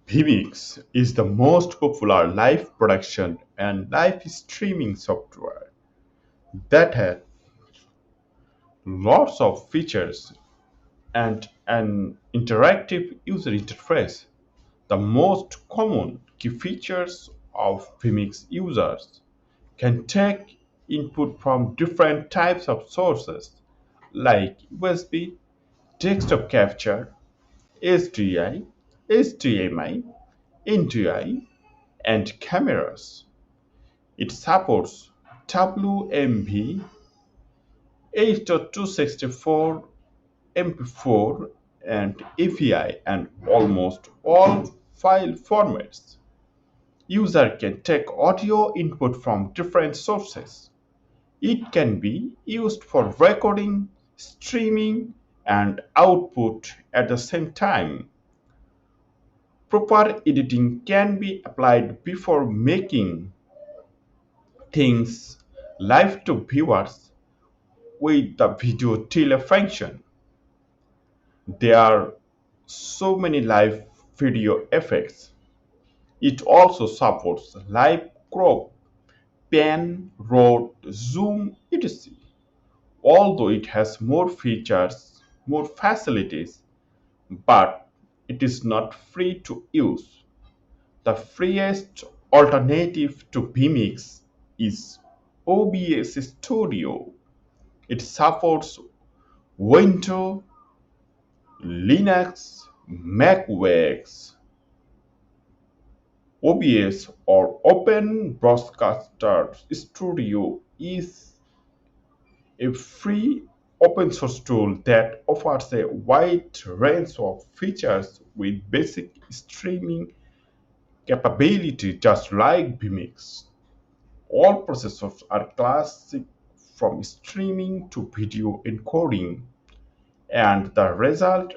Vmix is the most popular live production and live streaming software that has lots of features and an interactive user interface. The most common key features of Vmix users can take input from different types of sources like USB, desktop capture, SDI, HDMI, NDI, and cameras. It supports WMV, H.264, MP4, and API, and almost all file formats. User can take audio input from different sources. It can be used for recording, streaming, and output at the same time. Proper editing can be applied before making things live to viewers with the video delay function. There are so many live video effects. It also supports live crop, pan, roll, zoom, etc. Although it has more features, more facilities, but it is not free to use. The freest alternative to Vmix is OBS Studio. It supports Windows, Linux, Mac OS, OBS, or Open Broadcaster Studio is a free open source tool that offers a wide range of features with basic streaming capability just like Vmix. All processors are classic from streaming to video encoding, and the result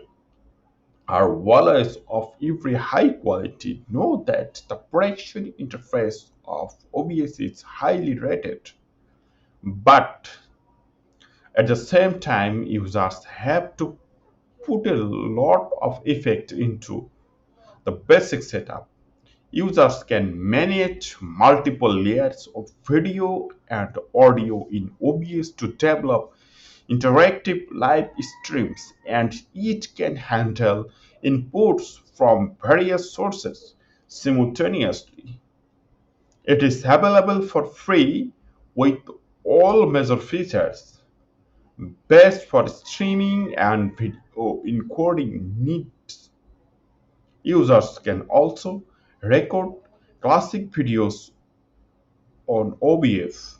are wallets of every high quality. Know that the production interface of OBS is highly rated, but at the same time, users have to put a lot of effort into the basic setup. Users can manage multiple layers of video and audio in OBS to develop interactive live streams, and it can handle inputs from various sources simultaneously. It is available for free with all major features, best for streaming and video encoding needs. Users can also record classic videos on OBS.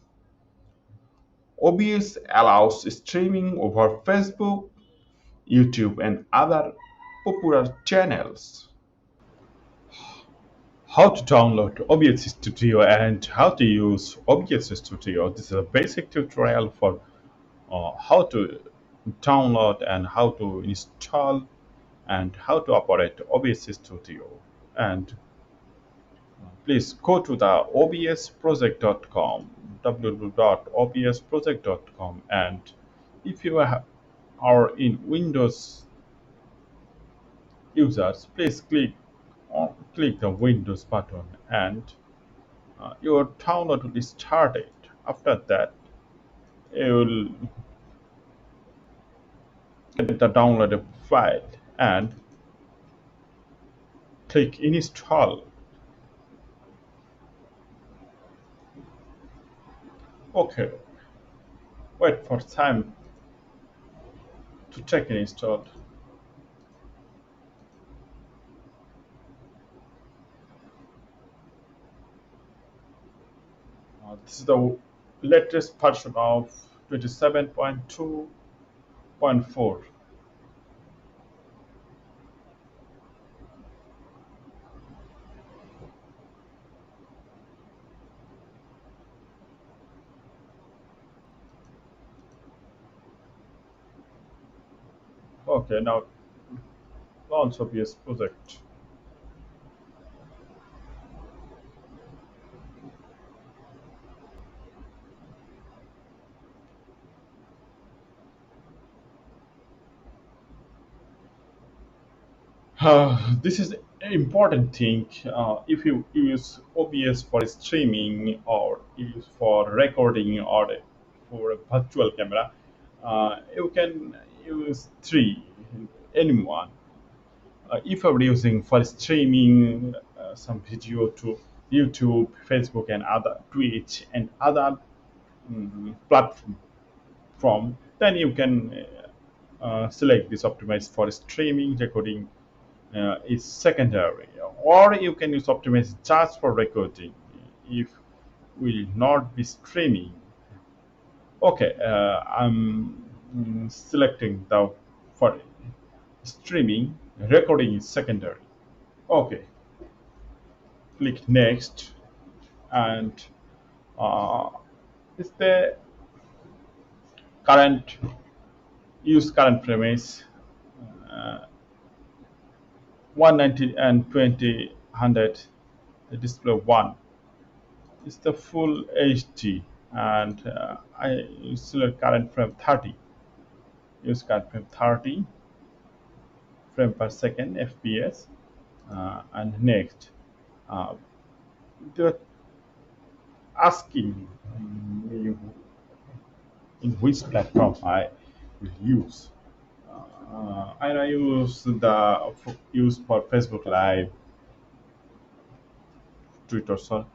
OBS allows streaming over Facebook, YouTube, and other popular channels. How to download OBS Studio and how to use OBS Studio. This is a basic tutorial for how to download and how to install and how to operate OBS Studio. And please go to the obsproject.com, www.obsproject.com, and if you are in Windows users, please click the Windows button and your download will be started. After that, you will get the downloaded file and click install. Okay, wait for time to check and install. This is the latest version of 27.2.4. Okay, now launch OBS project. This is an important thing. If you use OBS for streaming or use for recording or for a virtual camera, you can use three, anyone. If you're using for streaming some video to YouTube, Facebook, and other Twitch and other platform, then you can select this optimized for streaming. Recording is secondary, or you can use optimize just for recording if will not be streaming. Okay, I'm selecting the for streaming. Recording is secondary. Okay, click next, and uh, is the current use current premise 190 and 20 100. The display 1 is the full HD, and I select current frame 30. Use current frame 30 frame per second FPS, and next. Uh, they're asking me in which platform I will use. And I use for Facebook Live, Twitter. So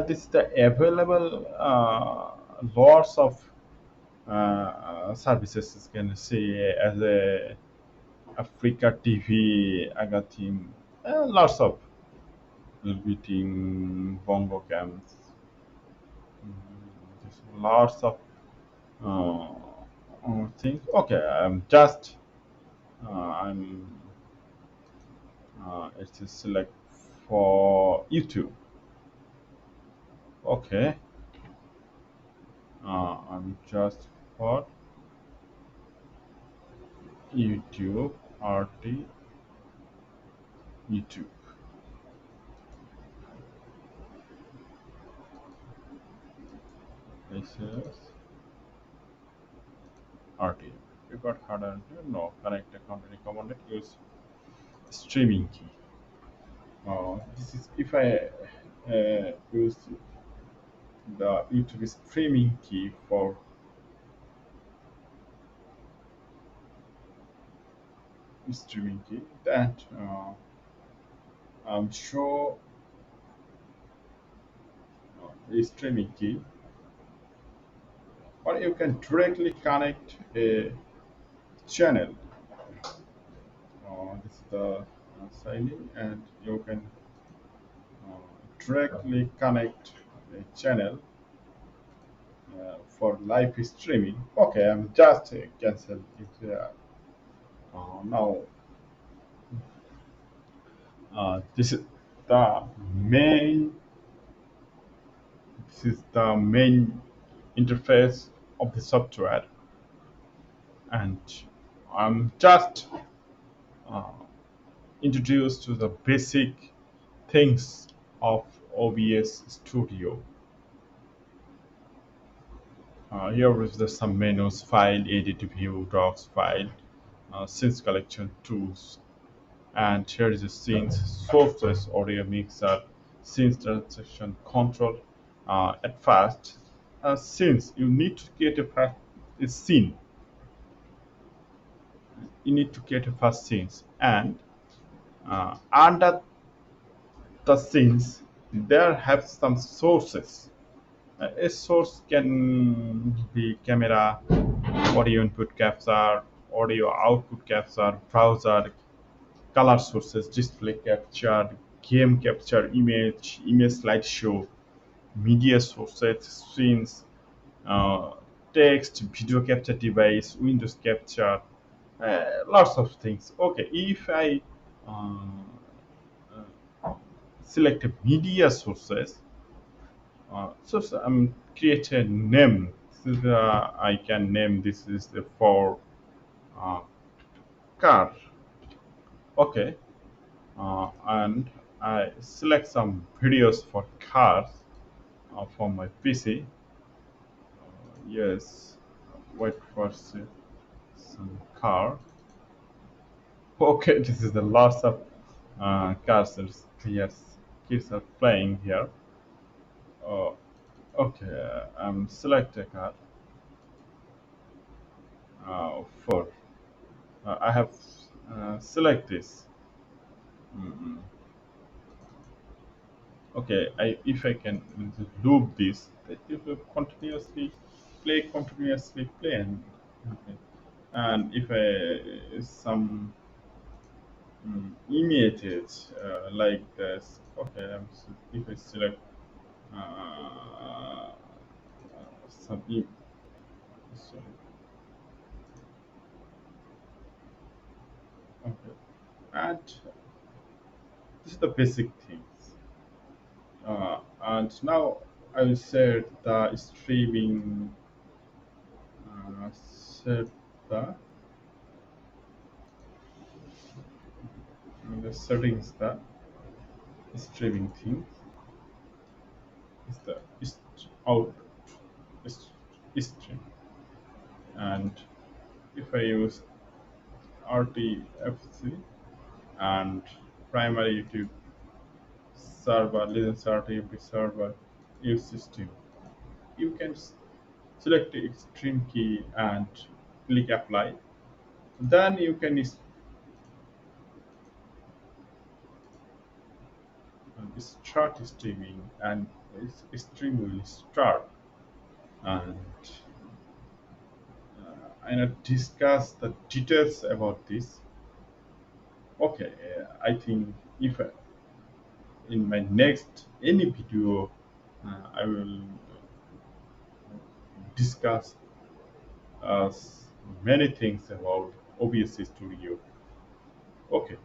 this is the available lots of services. You can see as a Africa TV, Agatim, lots of beating bongo cams. There's lots of uh, things. Okay, I'm it's select for YouTube. Okay, I'm just for YouTube, RT, YouTube. This is RT. You got harder. No, connect account recommended. Use streaming key. This is if I use the YouTube streaming key for streaming key, that I'm sure the streaming key, or you can directly connect a channel. This is the sign in, and you can uh, directly connect a channel for live streaming. Okay, I'm just cancel it. Now this is the main. This is the main interface of the software, and I'm just uh, introduced to the basic things of OBS Studio. Here is the some menus: file, edit, view, docs, file, scenes collection, tools, and here is the scenes, sources, audio mixer, scenes transition control. At first, scenes you need to create a scene. You need to create a first scenes, and under the scenes there have some sources. A source can be camera, audio input capture, audio output capture, browser, color sources, display capture, game capture, image slideshow, media sources, scenes, uh, text, video capture device, Windows capture, lots of things. Okay, if I uh, select a media sources, create a name. This is, I can name this is the for uh, car. Okay, and I select some videos for cars from my PC. Yes, wait for some car. Okay, this is the last of cursors. Yes, kids are playing here. Oh, okay. Select a card. Four. I have select this. Mm, okay, if I can loop this, that it will continuously play, and okay. And if I some images like this, okay, if I select uh, some sorry, okay, and this is the basic things. And now I will set the streaming, set the the settings, the streaming thing is the out stream. And if I use RTFC and primary YouTube server, license RTFC server, use system, you can select the stream key and click apply. Then you can start streaming, and stream will start. And I will discuss the details about this. Okay, I think if in my next any video I will discuss uh, many things about OBS Studio. Okay.